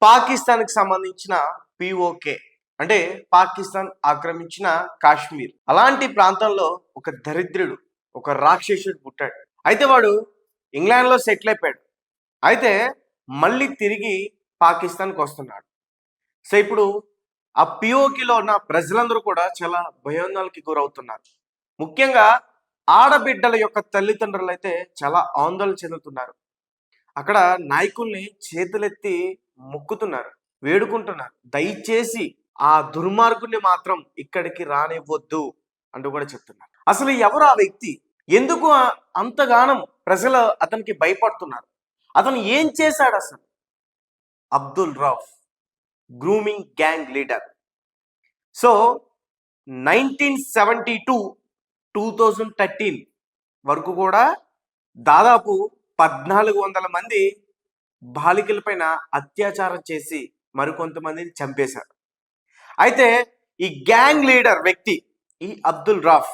పాకిస్తాన్కి సంబంధించిన పిఓకే అంటే పాకిస్తాన్ ఆక్రమించిన కాశ్మీర్ అలాంటి ప్రాంతంలో ఒక దరిద్రుడు ఒక రాక్షసుడు పుట్టాడు. అయితే వాడు ఇంగ్లాండ్లో సెటిల్ అయిపోయాడు. అయితే మళ్ళీ తిరిగి పాకిస్తాన్కి వస్తున్నాడు. సో ఇప్పుడు ఆ పిఓకిలో ఉన్న ప్రజలందరూ కూడా చాలా భయోందనలకి గురవుతున్నారు. ముఖ్యంగా ఆడబిడ్డల యొక్క తల్లిదండ్రులు అయితే చాలా ఆందోళన చెందుతున్నారు. అక్కడ నాయకుల్ని చేతులెత్తి మొక్కుతున్నారు, వేడుకుంటున్నారు, దయచేసి ఆ దుర్మార్గుని మాత్రం ఇక్కడికి రానివ్వద్దు అంటూ కూడా చెప్తున్నారు. అసలు ఎవరు ఆ వ్యక్తి? ఎందుకు అంతగానం ప్రజలు అతనికి భయపడుతున్నారు? అతను ఏం చేశాడు అసలు? Abdul Rauf, grooming gang leader. So 1972 2013 వరకు కూడా దాదాపు 1400 మంది బాలికలపైన అత్యాచారం చేసి మరికొంతమందిని చంపేశారు. అయితే ఈ గ్యాంగ్ లీడర్ వ్యక్తి ఈ అబ్దుల్ రౌఫ్,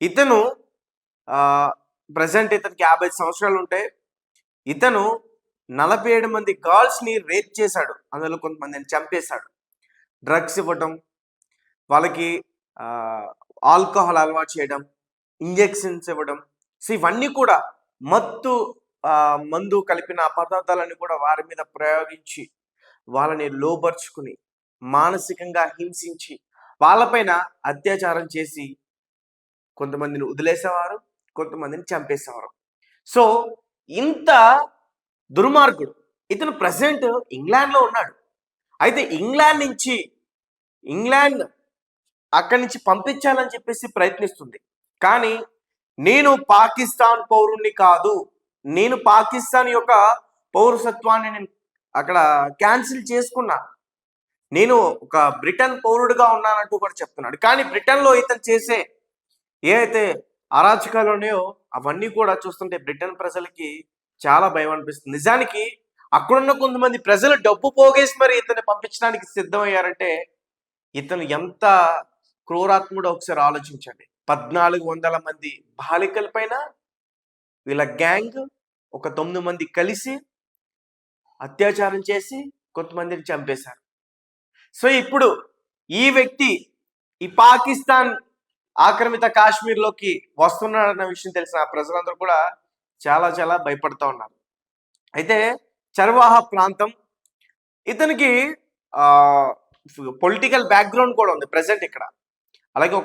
ఇతను ప్రజెంట్ ఇతనికి 50 సంవత్సరాలు ఉంటే ఇతను 47 మంది గర్ల్స్ని రేప్ చేశాడు. అందులో కొంతమందిని చంపేశాడు. డ్రగ్స్ ఇవ్వడం, వాళ్ళకి ఆల్కహాల్ అలవాటు చేయడం, ఇంజెక్షన్స్ ఇవ్వడం, సో ఇవన్నీ కూడా మందు కలిపిన పదార్థాలన్నీ కూడా వారి మీద ప్రయోగించి వాళ్ళని లోబర్చుకుని మానసికంగా హింసించి వాళ్ళపైన అత్యాచారం చేసి కొంతమందిని వదిలేసేవారు, కొంతమందిని చంపేసేవారు. సో ఇంత దుర్మార్గుడు ఇతను ప్రజెంట్ ఇంగ్లాండ్లో ఉన్నాడు. అయితే ఇంగ్లాండ్ అక్కడి నుంచి పంపించాలని చెప్పేసి ప్రయత్నిస్తుంది. కానీ నేను పాకిస్తాన్ పౌరుణ్ణి కాదు, నేను పాకిస్తాన్ యొక్క పౌరసత్వాన్ని నేను అక్కడ క్యాన్సిల్ చేసుకున్నా, నేను ఒక బ్రిటన్ పౌరుడిగా ఉన్నానంటూ కూడా చెప్తున్నాడు. కానీ బ్రిటన్లో ఇతను చేసే ఏవైతే అరాచకాలు ఉన్నాయో అవన్నీ కూడా చూస్తుంటే బ్రిటన్ ప్రజలకి చాలా భయం అనిపిస్తుంది. నిజానికి అక్కడున్న కొంతమంది ప్రజలు డబ్బు పోగేసి మరి ఇతన్ని పంపించడానికి సిద్ధమయ్యారంటే ఇతను ఎంత క్రూరాత్ముడో ఒకసారి ఆలోచించండి. 1400 మంది బాలికల పైన వీళ్ళ గ్యాంగ్ ఒక 9 మంది కలిసి అత్యాచారం చేసి కొంతమందిని చంపేశారు. సో ఇప్పుడు ఈ వ్యక్తి ఈ పాకిస్తాన్ ఆక్రమిత కాశ్మీర్లోకి వస్తున్నాడన్న విషయం తెలిసిన ప్రజలందరూ కూడా చాలా చాలా భయపడుతూ ఉన్నారు. అయితే చర్వాహ ప్రాంతం, ఇతనికి పొలిటికల్ బ్యాక్గ్రౌండ్ కూడా ఉంది ప్రజెంట్ ఇక్కడ. అలాగే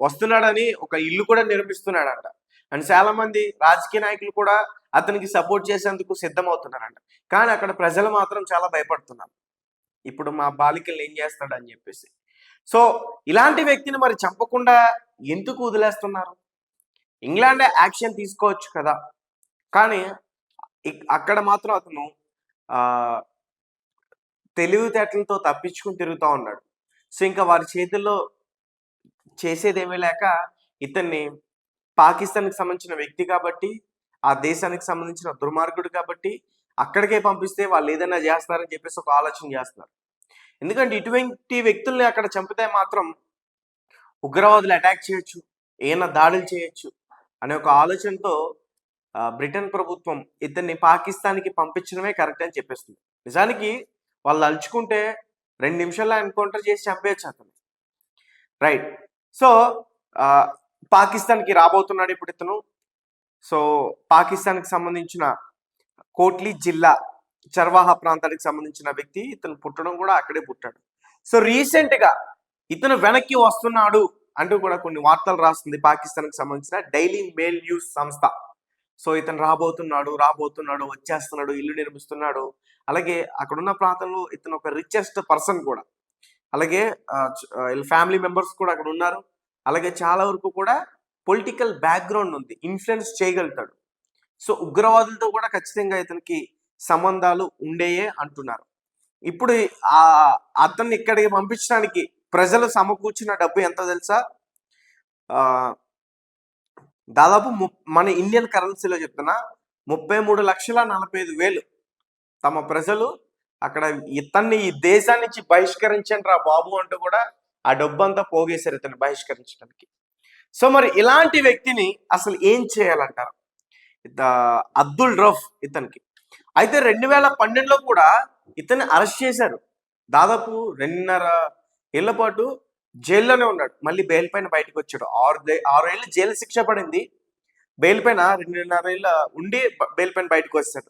వస్తున్నాడని ఒక ఇల్లు కూడా నిర్మిస్తున్నాడంట. అండ్ చాలా మంది రాజకీయ నాయకులు కూడా అతనికి సపోర్ట్ చేసేందుకు సిద్ధమవుతున్నారంట. కానీ అక్కడ ప్రజలు మాత్రం చాలా భయపడుతున్నారు, ఇప్పుడు మా బాలికలు ఏం చేస్తాడు అని చెప్పేసి. సో ఇలాంటి వ్యక్తిని మరి చంపకుండా ఎందుకు వదిలేస్తున్నారు? ఇంగ్లాండే యాక్షన్ తీసుకోవచ్చు కదా, కానీ అక్కడ మాత్రం అతను తెలివితేటలతో తప్పించుకుని తిరుగుతూ ఉన్నాడు. సో ఇంకా వారి చేతుల్లో చేసేదేమీ లేక ఇతన్ని పాకిస్తాన్కి సంబంధించిన వ్యక్తి కాబట్టి, ఆ దేశానికి సంబంధించిన దుర్మార్గుడు కాబట్టి అక్కడికే పంపిస్తే వాళ్ళు ఏదైనా చేస్తారని చెప్పేసి ఒక ఆలోచన చేస్తున్నారు. ఎందుకంటే ఇటువంటి వ్యక్తుల్ని అక్కడ చంపితే మాత్రం ఉగ్రవాదులు అటాక్ చేయొచ్చు, ఏమైనా దాడులు చేయొచ్చు అనే ఒక ఆలోచనతో బ్రిటన్ ప్రభుత్వం ఇతన్ని పాకిస్తాన్కి పంపించడమే కరెక్ట్ అని చెప్పేస్తుంది. నిజానికి వాళ్ళు అలుచుకుంటే 2 నిమిషాల్లో ఎన్కౌంటర్ చేసి చంపేయచ్చు అతను, రైట్? సో పాకిస్తాన్కి రాబోతున్నాడు ఇప్పుడు ఇతను. సో పాకిస్తాన్కి సంబంధించిన కోట్లీ జిల్లా చర్వాహ ప్రాంతానికి సంబంధించిన వ్యక్తి. ఇతను పుట్టడం కూడా అక్కడే పుట్టాడు. సో రీసెంట్గా ఇతను వెనక్కి వస్తున్నాడు అంటూ కూడా కొన్ని వార్తలు రాస్తుంది పాకిస్తాన్కి సంబంధించిన డైలీ మెయిల్ న్యూస్ సంస్థ. సో ఇతను రాబోతున్నాడు, వచ్చేస్తున్నాడు, ఇల్లు నిర్మిస్తున్నాడు. అలాగే అక్కడున్న ప్రాంతంలో ఇతను ఒక రిచెస్ట్ పర్సన్ కూడా. అలాగే ఫ్యామిలీ మెంబర్స్ కూడా అక్కడ ఉన్నారు. అలాగే చాలా వరకు కూడా పొలిటికల్ బ్యాక్గ్రౌండ్ ఉంది, ఇన్ఫ్లుయెన్స్ చేయగలుగుతాడు. సో ఉగ్రవాదులతో కూడా ఖచ్చితంగా ఇతనికి సంబంధాలు ఉండేయే అంటున్నారు. ఇప్పుడు అతన్ని ఇక్కడికి పంపించడానికి ప్రజలు సమకూర్చిన డబ్బు ఎంత తెలుసా? దాదాపు మన ఇండియన్ కరెన్సీలో చెప్తున్నా 33,45,000 తమ ప్రజలు అక్కడ ఇతన్ని ఈ దేశాన్ని నుంచి బహిష్కరించండి రా బాబు అంటూ కూడా ఆ డబ్బు అంతా పోగేశారు ఇతన్ని బహిష్కరించడానికి. సో మరి ఇలాంటి వ్యక్తిని అసలు ఏం చేయాలంటారు? అబ్దుల్ రౌఫ్ ఇతనికి. అయితే 2012లో కూడా ఇతన్ని అరెస్ట్ చేశారు. దాదాపు 2.5 ఏళ్ల పాటు జైల్లోనే ఉన్నాడు. మళ్ళీ బెయిల్ పైన బయటకు వచ్చాడు. 6 ఏళ్ళు జైలు శిక్ష పడింది. బెయిల్ పైన 2.5 ఏళ్ళ ఉండి బెయిల్ పైన బయటకు వచ్చాడు.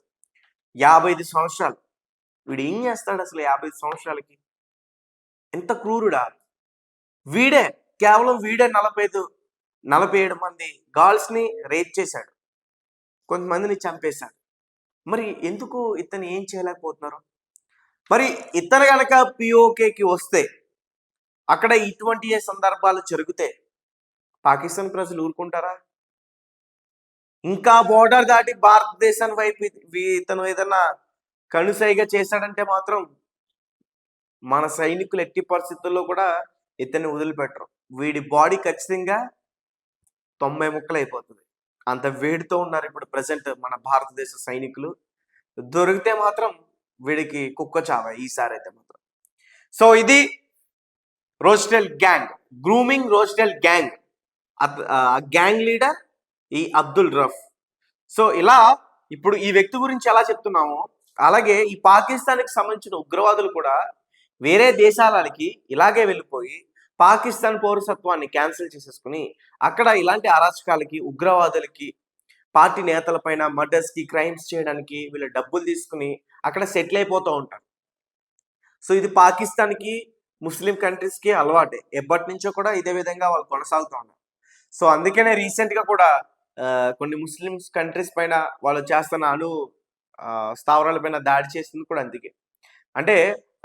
55 సంవత్సరాలు. వీడు ఏం చేస్తాడు అసలు 55 సంవత్సరాలకి? ఎంత క్రూరుడా! వీడే కేవలం వీడే 47 మంది గర్ల్స్‌ని రేప్ చేశాడు. కొంతమందిని చంపేశాడు. మరి ఎందుకు ఇతను ఏం చేయలేకపోతున్నారు? మరి ఇతను గనక పీఓకేకి వస్తే, అక్కడ ఇటువంటి సందర్భాలు జరిగితే పాకిస్తాన్ ప్రజలు ఊరుకుంటారా? ఇంకా బోర్డర్ దాటి భారతదేశం వైపు ఇతను ఏదన్నా కనుసైగ చేశాడంటే మాత్రం మన సైనికులు ఎట్టి పరిస్థితుల్లో కూడా ఇతన్ని వదిలిపెట్టరు. వీడి బాడీ ఖచ్చితంగా 90 ముక్కలైపోతుంది. అంత వేడితో ఉన్నారు ఇప్పుడు ప్రెజెంట్ మన భారతదేశ సైనికులు. దొరికితే మాత్రం వీడికి కుక్క చావ ఈసారి అయితే మాత్రం. సో ఇది రోస్టెల్ గ్యాంగ్, గ్రూమింగ్ రోస్టెల్ గ్యాంగ్. గ్యాంగ్ లీడర్ ఈ అబ్దుల్ రఫ్. సో ఇలా ఇప్పుడు ఈ వ్యక్తి గురించి ఎలా చెప్తున్నామో, అలాగే ఈ పాకిస్తాన్కి సంబంధించిన ఉగ్రవాదులు కూడా వేరే దేశాలకి ఇలాగే వెళ్ళిపోయి పాకిస్తాన్ పౌరసత్వాన్ని క్యాన్సిల్ చేసేసుకుని అక్కడ ఇలాంటి అరాచకాలకి, ఉగ్రవాదులకి, పార్టీ నేతలపైన మర్డర్స్కి, క్రైమ్స్ చేయడానికి వీళ్ళు డబ్బులు తీసుకుని అక్కడ సెటిల్ అయిపోతూ ఉంటారు. సో ఇది పాకిస్తాన్కి, ముస్లిం కంట్రీస్కి అలవాటే. ఎప్పటి నుంచో కూడా ఇదే విధంగా వాళ్ళు కొనసాగుతూ ఉన్నారు. సో అందుకనే రీసెంట్గా కూడా కొన్ని ముస్లిమ్స్ కంట్రీస్ పైన వాళ్ళు చేస్తున్న స్థావరాల పైన దాడి చేసింది కూడా అందుకే. అంటే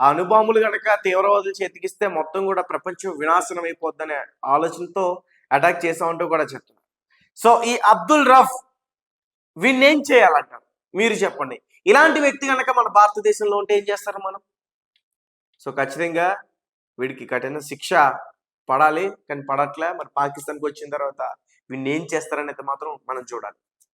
ఆ అణుబాంబులు కనుక తీవ్రవాదులు చేతికిస్తే మొత్తం కూడా ప్రపంచం వినాశనం అయిపోద్దనే ఆలోచనతో అటాక్ చేసామంటూ కూడా చెప్తున్నారు. సో ఈ అబ్దుల్ రఫ్ వీడిని ఏం చేయాలంటారు మీరు చెప్పండి? ఇలాంటి వ్యక్తి కనుక మన భారతదేశంలో ఉంటే ఏం చేస్తారు మనం? సో ఖచ్చితంగా వీడికి కఠిన శిక్ష పడాలి, కానీ పడట్లే. మరి పాకిస్తాన్కి వచ్చిన తర్వాత వీడిని ఏం చేస్తారనేది మాత్రం మనం చూడాలి.